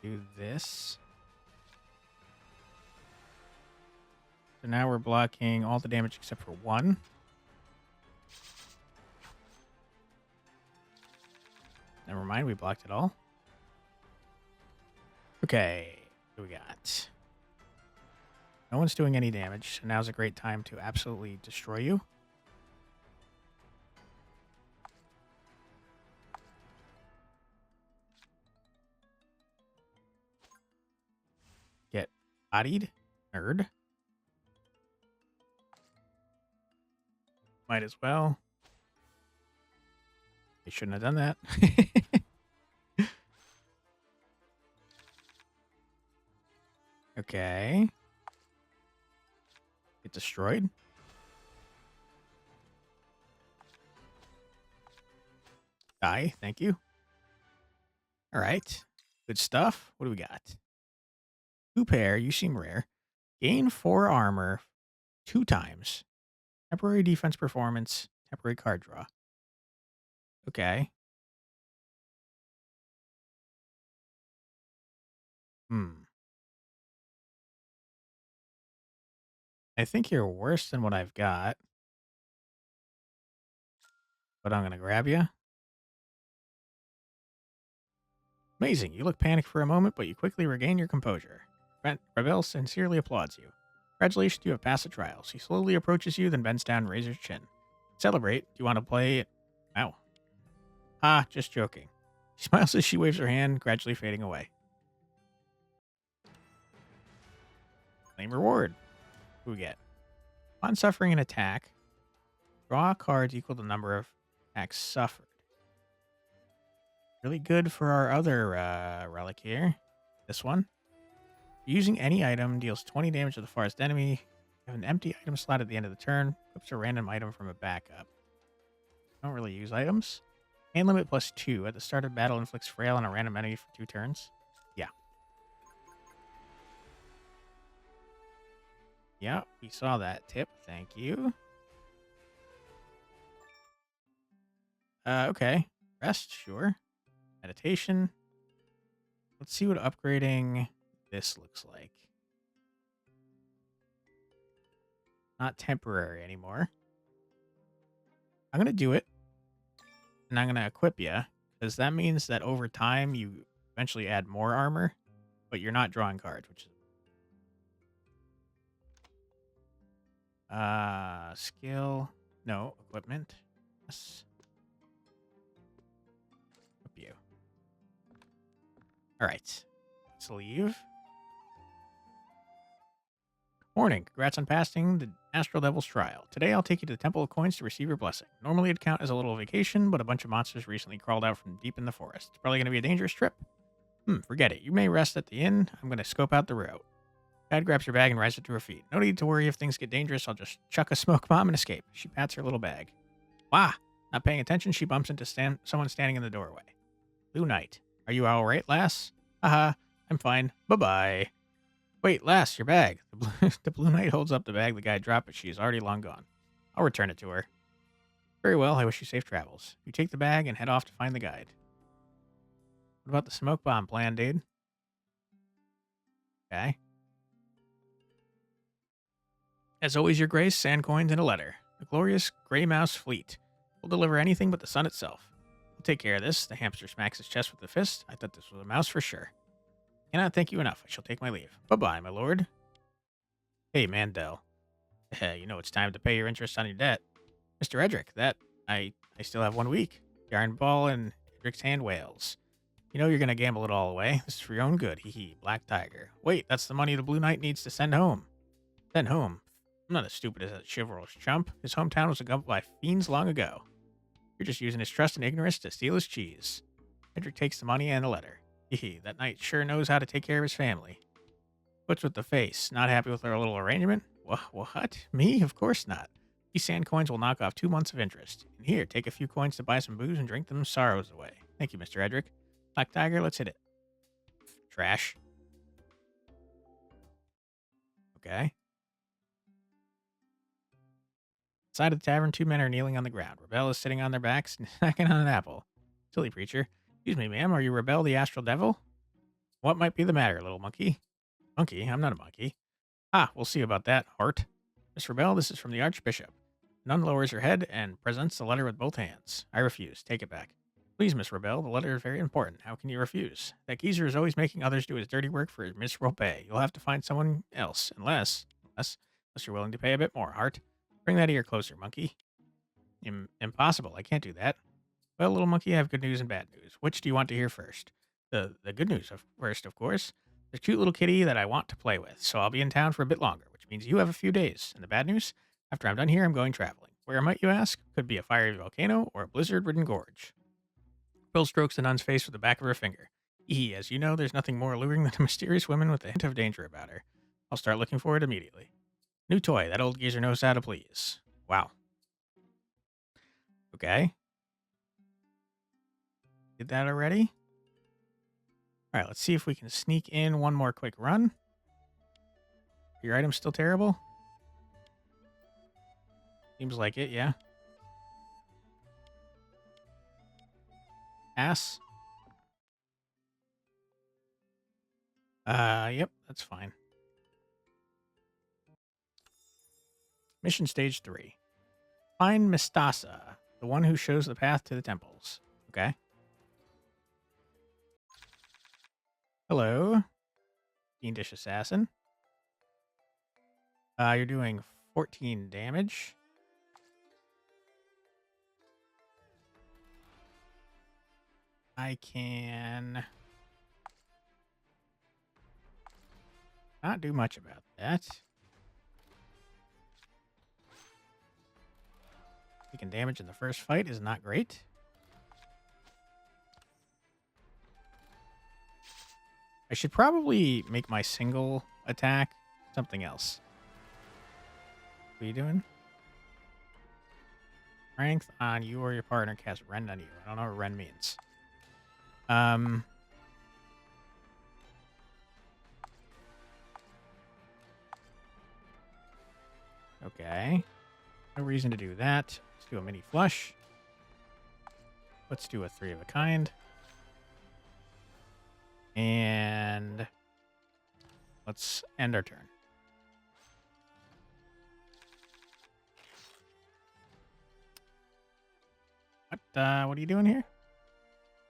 Do this. So now we're blocking all the damage except for 1. Never mind, we blocked it all. Okay, what do we got? No one's doing any damage, so now's a great time to absolutely destroy you. Get bodied, nerd. Might as well. They shouldn't have done that. Okay. Get destroyed. Die, thank you. All right. Good stuff. What do we got? 2 pair, you seem rare. Gain 4 armor 2 times. Temporary defense performance, temporary card draw. Okay. I think you're worse than what I've got, but I'm going to grab you. Amazing. You look panicked for a moment, but you quickly regain your composure. Rebel sincerely applauds you. Congratulations, you have passed the trials. He slowly approaches you, then bends down and raises his chin. Celebrate. Do you want to play it? Ow. Ah, just joking. She smiles as she waves her hand, gradually fading away. Claim reward. What do we get? Upon suffering an attack, draw cards equal to the number of attacks suffered. Really good for our other relic here. This one. Using any item deals 20 damage to the farthest enemy. Have an empty item slot at the end of the turn. Equips a random item from a backup. Don't really use items. Hand limit +2. At the start of battle, inflicts frail on a random enemy for 2 turns. Yeah. Yeah, we saw that tip. Thank you. Okay. Rest, sure. Meditation. Let's see what upgrading this looks like. Not temporary anymore. I'm going to do it. And I'm going to equip you. Because that means that over time, you eventually add more armor. But you're not drawing cards, which is... skill. No. Equipment. Yes. Equip you. Alright. Let's leave. Morning. Congrats on passing the Astral Devil's trial. Today I'll take you to the Temple of Coins to receive your blessing. Normally it'd count as a little vacation, but a bunch of monsters recently crawled out from deep in the forest. It's probably going to be a dangerous trip. Forget it. You may rest at the inn. I'm going to scope out the route. Dad grabs her bag and rises to her feet. No need to worry if things get dangerous. I'll just chuck a smoke bomb and escape. She pats her little bag. Wah! Not paying attention, she bumps into someone standing in the doorway. Blue Knight. Are you all right, lass? Haha. I'm fine. Bye-bye. Wait, lass, your bag. The Blue Knight holds up the bag the guy dropped, but she is already long gone. I'll return it to her. Very well, I wish you safe travels. You take the bag and head off to find the guide. What about the smoke bomb plan, dude? Okay. As always, your grace, sand coins and a letter. The glorious Grey Mouse fleet will deliver anything but the sun itself. I'll take care of this. The hamster smacks his chest with a fist. I thought this was a mouse for sure. Cannot thank you enough. I shall take my leave. Bye-bye, my lord. Hey, Mandel. You know it's time to pay your interest on your debt. Mr. Edric, I still have 1 week. Yarn ball and Edric's hand whales. You know you're going to gamble it all away. This is for your own good. Hee hee. Black Tiger. Wait, that's the money the Blue Knight needs to send home. Send home? I'm not as stupid as that chivalrous chump. His hometown was engulfed by fiends long ago. You're just using his trust and ignorance to steal his cheese. Edric takes the money and a letter. Hee hee. That knight sure knows how to take care of his family. What's with the face? Not happy with our little arrangement? What? Me? Of course not. These sand coins will knock off 2 months of interest. And here, take a few coins to buy some booze and drink them sorrows away. Thank you, Mr. Edric. Black Tiger, let's hit it. Trash. Okay. Inside of the tavern, 2 men are kneeling on the ground. Rebel is sitting on their backs, snacking on an apple. Silly preacher. Excuse me, ma'am, are you Rebel the Astral Devil? What might be the matter, little monkey? Monkey? I'm not a monkey. Ah, we'll see about that, Hart. Miss Rebel, this is from the Archbishop. Nun lowers her head and presents the letter with both hands. I refuse. Take it back. Please, Miss Rebel, the letter is very important. How can you refuse? That geezer is always making others do his dirty work for his miserable pay. You'll have to find someone else, unless you're willing to pay a bit more, Hart. Bring that ear closer, monkey. Impossible. I can't do that. Well, little monkey, I have good news and bad news. Which do you want to hear first? The good news first, of course. There's a cute little kitty that I want to play with, so I'll be in town for a bit longer, which means you have a few days. And the bad news? After I'm done here, I'm going traveling. Where might you ask? Could be a fiery volcano or a blizzard-ridden gorge. Bill strokes the nun's face with the back of her finger. As you know, there's nothing more alluring than a mysterious woman with a hint of danger about her. I'll start looking for it immediately. New toy. That old geezer knows how to please. Wow. Okay. Did that already? All right, let's see if we can sneak in one more quick run. Are your items still terrible? Seems like it, yeah. Ass. Yep, that's fine. Mission stage 3. Find Mistasa, the one who shows the path to the temples. Okay. Hello, fiendish assassin. You're doing 14 damage. I can Not do much about that. Taking damage in the first fight is not great. I should probably make my single attack something else. What are you doing? Strength on you or your partner casts Rend on you. I don't know what Rend means. Okay. No reason to do that. Let's do a mini flush. Let's do a 3 of a kind. And let's end our turn. What are you doing here?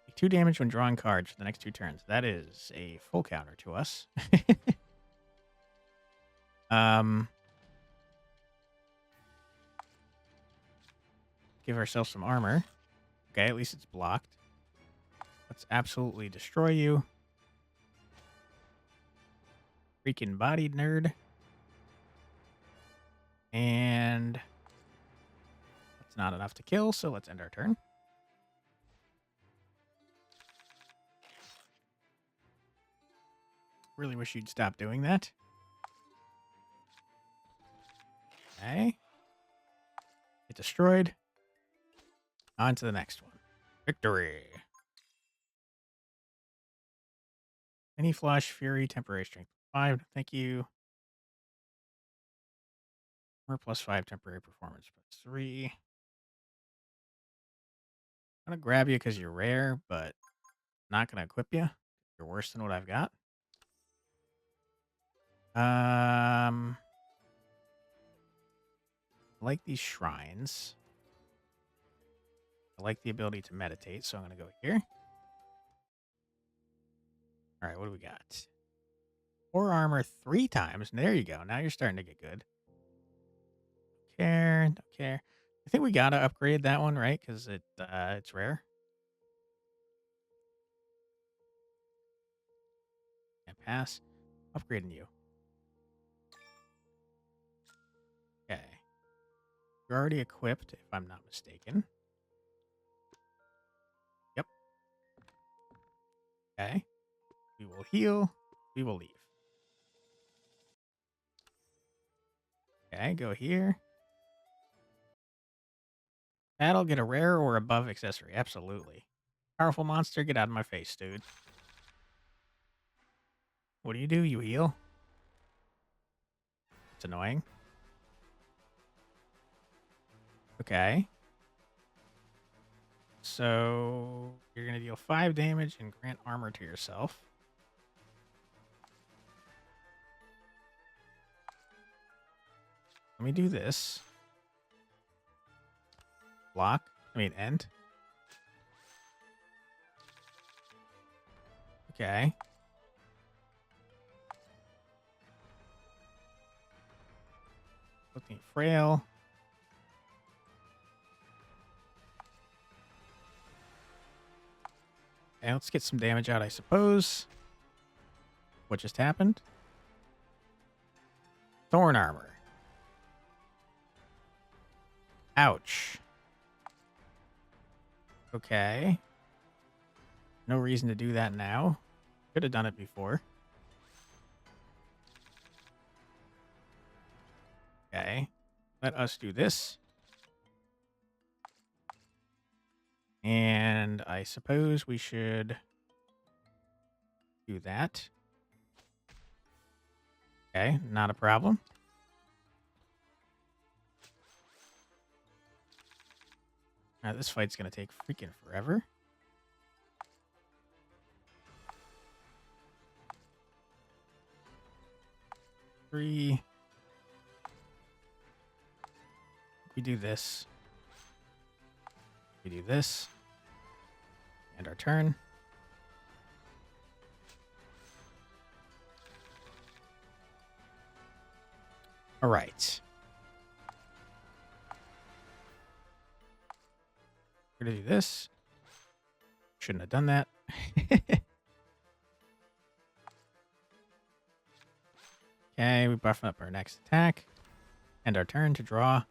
Take 2 damage when drawing cards for the next 2 turns. That is a full counter to us. Give ourselves some armor. Okay, at least it's blocked. Let's absolutely destroy you. Freaking bodied nerd. And that's not enough to kill, so let's end our turn. Really wish you'd stop doing that. Okay. Get destroyed. On to the next one. Victory. Any flush, fury, temporary strength 5. Thank you. Or +5 temporary performance +3. I'm gonna grab you because you're rare, but not gonna equip you. You're worse than what I've got. I like these shrines. I like the ability to meditate, so I'm gonna go here. All right, what do we got? 4 armor 3 times. There you go. Now you're starting to get good. Don't care. I think we gotta upgrade that one, right? Because it's rare. Can't pass. Upgrading you. Okay. You're already equipped, if I'm not mistaken. Yep. Okay. We will heal. We will leave. Okay, go here. That'll get a rare or above accessory. Absolutely. Powerful monster, get out of my face, dude. What do? You heal? It's annoying. Okay. So you're going to deal 5 damage and grant armor to yourself. Let me do this. Block. End. Okay. Looking frail. Okay, let's get some damage out, I suppose. What just happened? Thorn armor. Ouch. Okay. No reason to do that now. Could have done it before. Okay. Let us do this. And I suppose we should do that. Okay, not a problem. Alright, this fight's gonna take freaking forever. Three. We do this. We do this. End our turn. All right. We're going to do this. Shouldn't have done that. Okay, we buff up our next attack. And our turn to draw.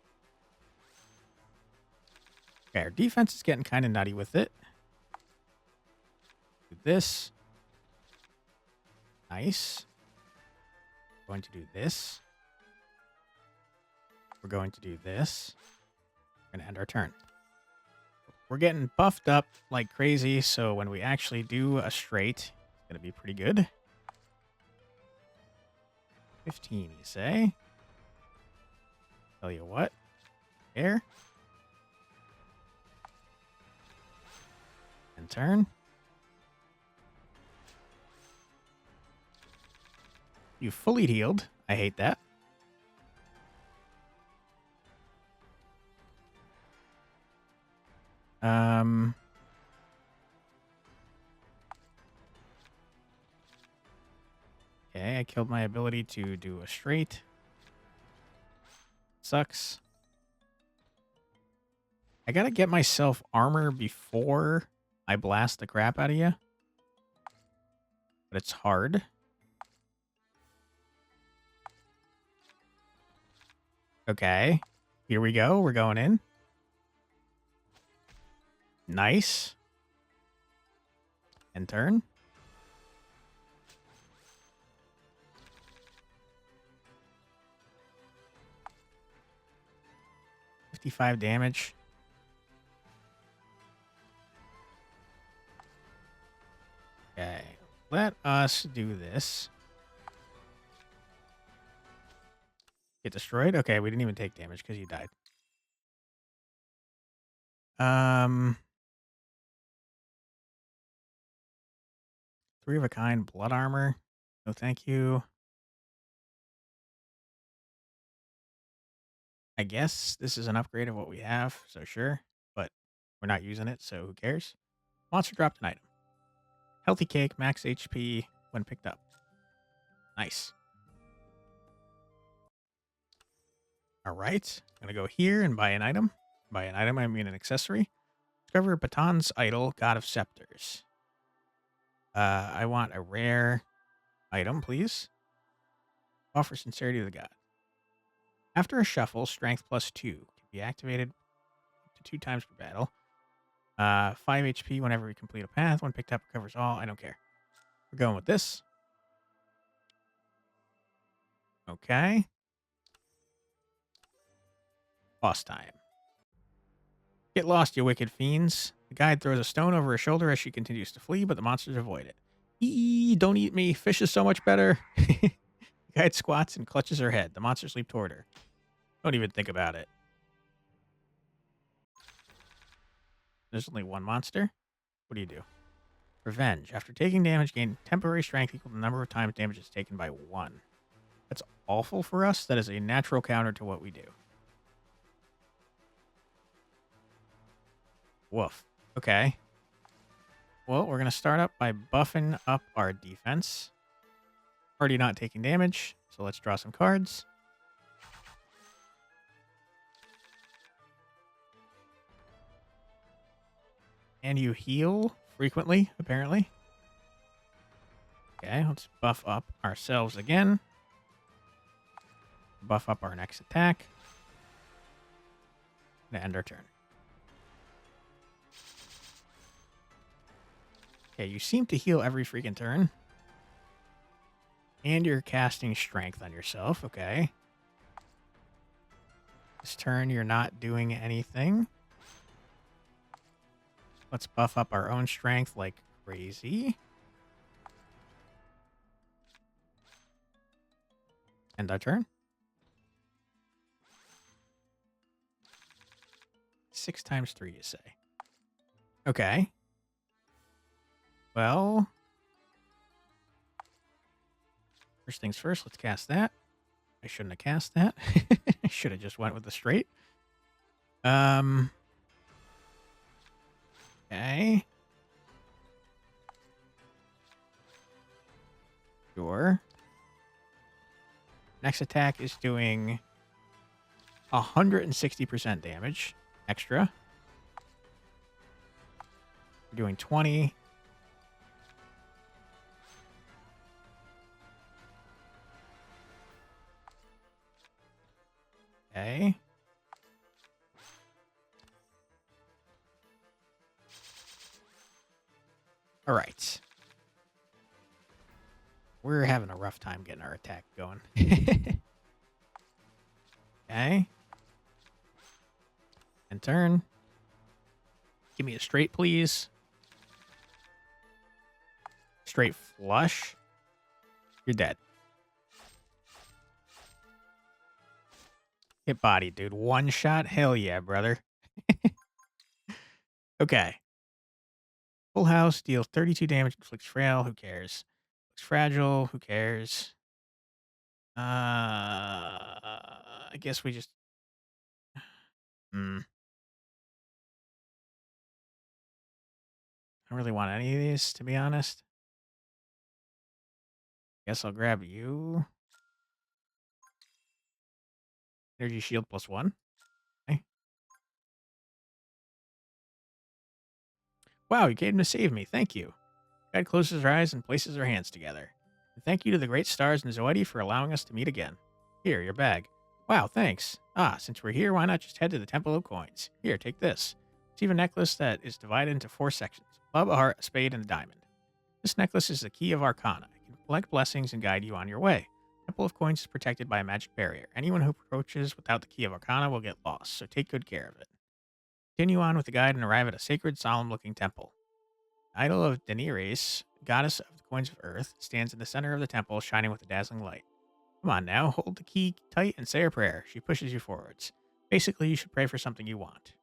Okay, our defense is getting kind of nutty with it. Do this. Nice. We're going to do this. We're going to do this. We're going to end our turn. We're getting buffed up like crazy, so when we actually do a straight, it's going to be pretty good. 15, you say? Tell you what. There. And turn. You fully healed. I hate that. Okay, I killed my ability to do a straight. Sucks. I gotta get myself armor before I blast the crap out of you. But it's hard. Okay. Here we go. We're going in. Nice. And turn. $55 damage. Okay. Let us do this. Get destroyed? Okay, we didn't even take damage because you died. Three of a kind blood armor. No, thank you. I guess this is an upgrade of what we have, so sure. But we're not using it, so who cares? Monster dropped an item. Healthy cake, max HP when picked up. Nice. All right. I'm going to go here and buy an item. By an item, I mean an accessory. Discover Baton's idol, God of Scepters. I want a rare item, please. Offer Sincerity to the God. After a shuffle, Strength +2 can be activated to 2 times per battle. 5 HP whenever we complete a path. When picked up, recovers all. I don't care. We're going with this. Okay. Boss time. Get lost, you wicked fiends. The guide throws a stone over her shoulder as she continues to flee, but the monsters avoid it. Eee, don't eat me. Fish is so much better. The guide squats and clutches her head. The monsters leap toward her. Don't even think about it. There's only one monster. What do you do? Revenge. After taking damage, gain temporary strength equal to the number of times damage is taken by 1. That's awful for us. That is a natural counter to what we do. Woof. Okay. Well, we're going to start up by buffing up our defense. Already not taking damage, so let's draw some cards. And you heal frequently, apparently. Okay, let's buff up ourselves again. Buff up our next attack. And end our turn. Okay, you seem to heal every freaking turn. And you're casting strength on yourself, okay. This turn, you're not doing anything. Let's buff up our own strength like crazy. End our turn. 6 times 3, you say. Okay. Well, first things first, let's cast that. I shouldn't have cast that. I should have just went with the straight. Okay. Sure. Next attack is doing 160% damage extra. We're doing 20. Okay. All right. We're having a rough time getting our attack going. Okay. And turn. Give me a straight, please. Straight flush. You're dead. Hit body, dude. One shot? Hell yeah, brother. Okay. Full house deals 32 damage, inflicts frail. Who cares? Looks fragile. Who cares? I guess we just. Hmm. I don't really want any of these, to be honest. Guess I'll grab you. Energy shield +1. Okay. Wow, you came to save me. Thank you. Guide closes her eyes and places her hands together. And thank you to the great stars and Zoeti for allowing us to meet again. Here, your bag. Wow, thanks. Ah, since we're here, why not just head to the Temple of Coins? Here, take this. Receive a necklace that is divided into 4 sections: club, a heart, a spade, and a diamond. This necklace is the key of Arcana. It can collect blessings and guide you on your way. Temple of Coins is protected by a magic barrier. Anyone who approaches without the key of Arcana will get lost, so take good care of it. Continue on with the guide and arrive at a sacred, solemn-looking temple. The idol of Daenerys, goddess of the coins of earth, stands in the center of the temple, shining with a dazzling light. Come on now, hold the key tight and say a prayer. She pushes you forwards. Basically, you should pray for something you want.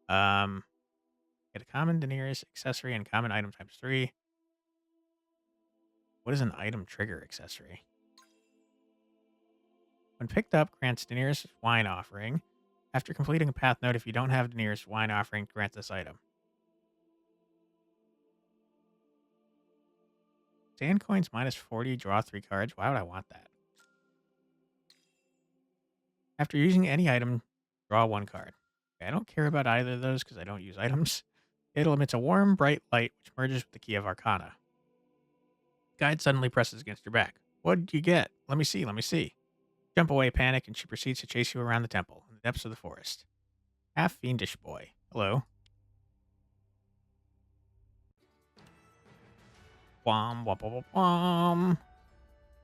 Get a common Daenerys accessory and common item ×3. What is an item trigger accessory? When picked up, grants Daenerys wine offering. After completing a path note, if you don't have Daenerys wine offering, grant this item. Sand coins -40, draw 3 cards. Why would I want that? After using any item, draw 1 card. Okay, I don't care about either of those because I don't use items. It emits a warm, bright light which merges with the key of Arcana. Guide suddenly presses against your back. What did you get? Let me see, let me see. Jump away, panic, and she proceeds to chase you around the temple in the depths of the forest. Half fiendish boy. Hello. Wom, wom, wom, wom.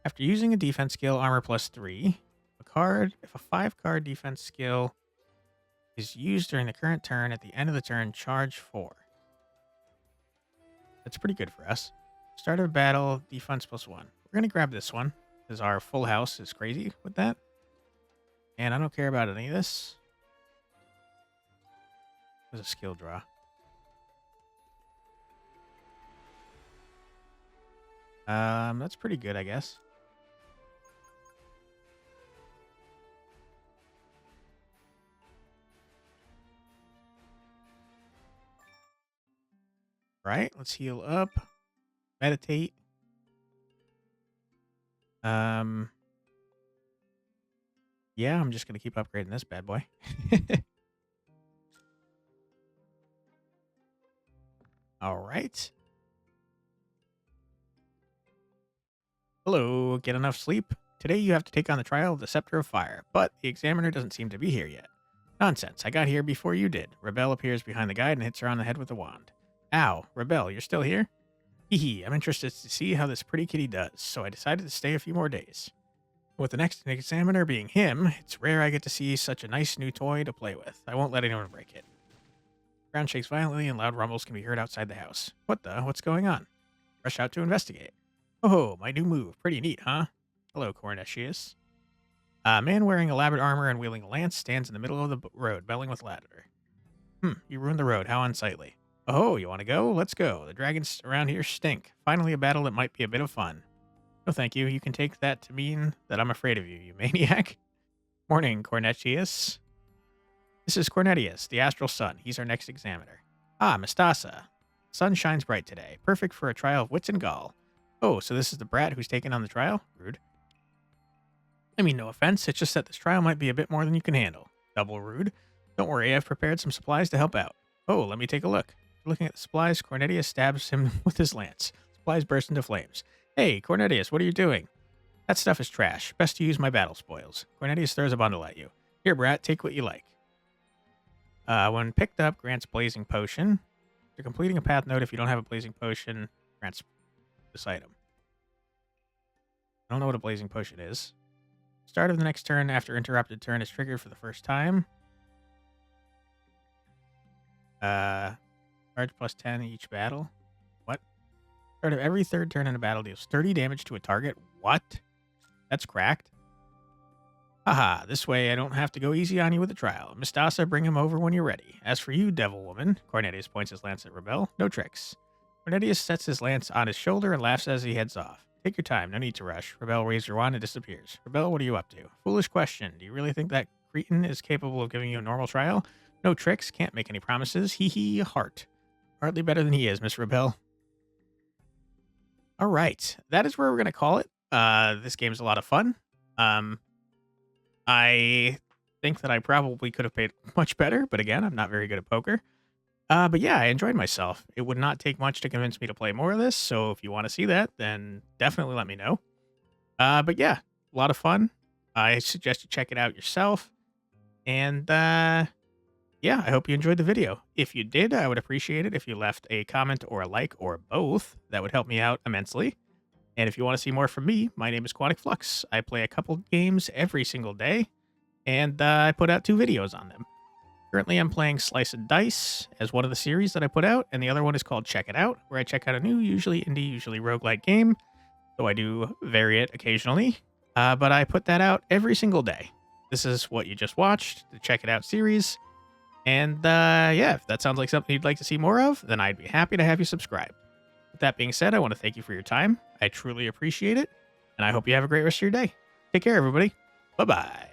After using a defense skill, armor +3, if a 5-card defense skill is used during the current turn, at the end of the turn, charge 4. That's pretty good for us. Start of a battle, defense +1. We're going to grab this one, because our full house is crazy with that. And I don't care about any of this. There's a skill draw. That's pretty good, I guess. Right, let's heal up. Meditate. Yeah, I'm just gonna keep upgrading this bad boy. All right. Hello, get enough sleep? Today you have to take on the trial of the Scepter of Fire, but the examiner doesn't seem to be here yet. Nonsense, I got here before you did. Rebel appears behind the guide and hits her on the head with a wand. Ow, Rebel, you're still here? Hee, I'm interested to see how this pretty kitty does, so I decided to stay a few more days. With the next examiner being him, it's rare I get to see such a nice new toy to play with. I won't let anyone break it. The ground shakes violently and loud rumbles can be heard outside the house. What's going on? Rush out to investigate. Oh, my new move. Pretty neat, huh? Hello, Cornetius. A man wearing elaborate armor and wielding a lance stands in the middle of the road, belling with laughter. You ruined the road. How unsightly. Oh, you want to go? Let's go. The dragons around here stink. Finally a battle that might be a bit of fun. No, thank you. You can take that to mean that I'm afraid of you, you maniac. Morning, Cornetius. This is Cornetius, the astral sun. He's our next examiner. Ah, Mistasa. Sun shines bright today. Perfect for a trial of wits and gall. Oh, so this is the brat who's taken on the trial? Rude. I mean, no offense. It's just that this trial might be a bit more than you can handle. Double rude. Don't worry, I've prepared some supplies to help out. Oh, let me take a look. Looking at the supplies, Cornetius stabs him with his lance. Supplies burst into flames. Hey, Cornetius, what are you doing? That stuff is trash. Best to use my battle spoils. Cornelius throws a bundle at you. Here, brat, take what you like. When picked up, grants Blazing Potion. After completing a path node, if you don't have a Blazing Potion, grants this item. I don't know what a Blazing Potion is. Start of the next turn after interrupted turn is triggered for the first time. Charge plus 10 each battle. What? Start of every third turn in a battle deals 30 damage to a target. What? That's cracked. Haha, this way I don't have to go easy on you with the trial. Mistasa, bring him over when you're ready. As for you, devil woman, Cornelius points his lance at Rebel. No tricks. Cornelius sets his lance on his shoulder and laughs as he heads off. Take your time, no need to rush. Rebel waves her wand and disappears. Rebel, what are you up to? Foolish question. Do you really think that cretin is capable of giving you a normal trial? No tricks, can't make any promises. Hee hee, heart. Hardly better than he is, Miss Rebel. All right, that is where we're going to call it. This game's a lot of fun. I think that I probably could have played much better, but again, I'm not very good at poker. But yeah, I enjoyed myself. It would not take much to convince me to play more of this, so if you want to see that, then definitely let me know. But yeah, a lot of fun. I suggest you check it out yourself. And yeah, I hope you enjoyed the video. If you did, I would appreciate it if you left a comment or a like or both. That would help me out immensely. And if you want to see more from me, my name is Quantic Flux. I play a couple games every single day, and I put out 2 videos on them. Currently, I'm playing Slice and Dice as one of the series that I put out, and the other one is called Check It Out, where I check out a new, usually indie, usually roguelike game, though I do vary it occasionally. But I put that out every single day. This is what you just watched, the Check It Out series. And yeah, if that sounds like something you'd like to see more of, then I'd be happy to have you subscribe. With that being said, I want to thank you for your time. I truly appreciate it, and I hope you have a great rest of your day. Take care, everybody. Bye-bye.